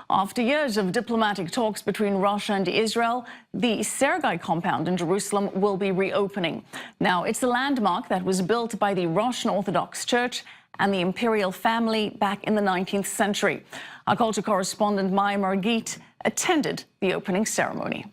After years of diplomatic talks between Russia and Israel, the Sergei compound in Jerusalem will be reopening. Now, it's a landmark that was built by the Russian Orthodox Church and the imperial family back in the 19th century. Our culture correspondent Maya Margit attended the opening ceremony.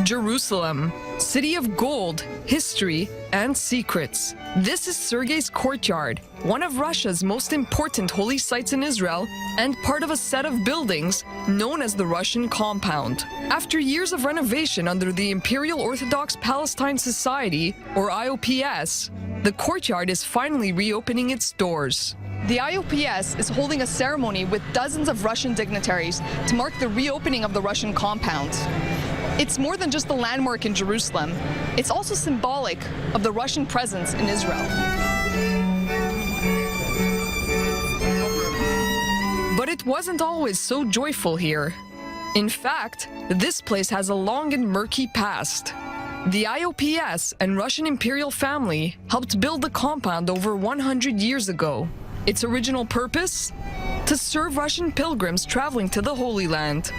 Jerusalem, city of gold, history, and secrets. This is Sergei's Courtyard, one of Russia's most important holy sites in Israel and part of a set of buildings known as the Russian Compound. After years of renovation under the Imperial Orthodox Palestine Society, or IOPS, the Courtyard is finally reopening its doors. The IOPS is holding a ceremony with dozens of Russian dignitaries to mark the reopening of the Russian Compound. It's more than just a landmark in Jerusalem. It's also symbolic of the Russian presence in Israel. But it wasn't always so joyful here. In fact, this place has a long and murky past. The IOPS and Russian imperial family helped build the compound over 100 years ago. Its original purpose? To serve Russian pilgrims traveling to the Holy Land.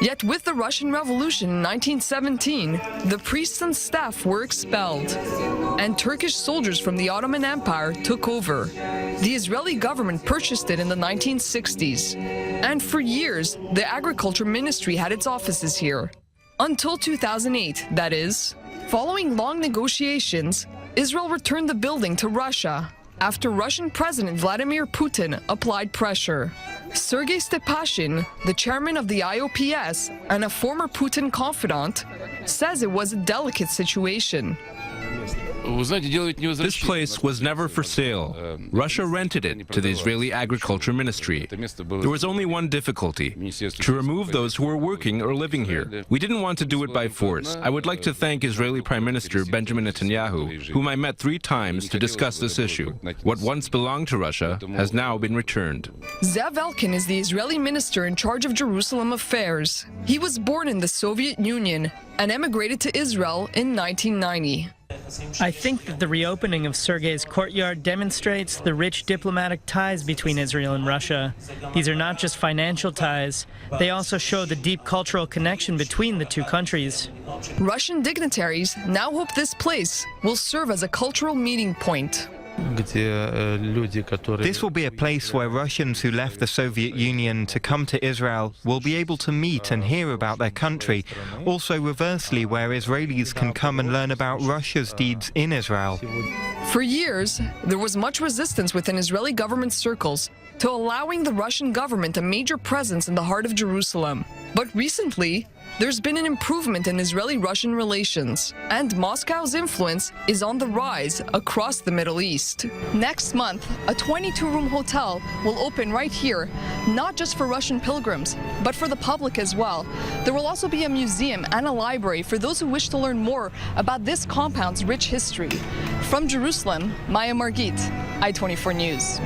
Yet with the Russian Revolution in 1917, the priests and staff were expelled, and Turkish soldiers from the Ottoman Empire took over. The Israeli government purchased it in the 1960s, and for years, the Agriculture Ministry had its offices here. Until 2008, that is. Following long negotiations, Israel returned the building to Russia after Russian President Vladimir Putin applied pressure. Sergei Stepashin, the chairman of the IOPS and a former Putin confidant, says it was a delicate situation. This place was never for sale. Russia rented it to the Israeli Agriculture Ministry. There was only one difficulty: to remove those who were working or living here. We didn't want to do it by force. I would like to thank Israeli Prime Minister Benjamin Netanyahu, whom I met 3 times to discuss this issue. What once belonged to Russia has now been returned. Zev Elkin is the Israeli minister in charge of Jerusalem affairs. He was born in the Soviet Union and emigrated to Israel in 1990. I think that the reopening of Sergei's Courtyard demonstrates the rich diplomatic ties between Israel and Russia. These are not just financial ties, they also show the deep cultural connection between the two countries. Russian dignitaries now hope this place will serve as a cultural meeting point. This will be a place where Russians who left the Soviet Union to come to Israel will be able to meet and hear about their country. Also, reversely, where Israelis can come and learn about Russia's deeds in Israel. For years, there was much resistance within Israeli government circles to allowing the Russian government a major presence in the heart of Jerusalem. But recently, there's been an improvement in Israeli-Russian relations, and Moscow's influence is on the rise across the Middle East. Next month, a 22-room hotel will open right here, not just for Russian pilgrims, but for the public as well. There will also be a museum and a library for those who wish to learn more about this compound's rich history. From Jerusalem, Maya Margit, I-24 News.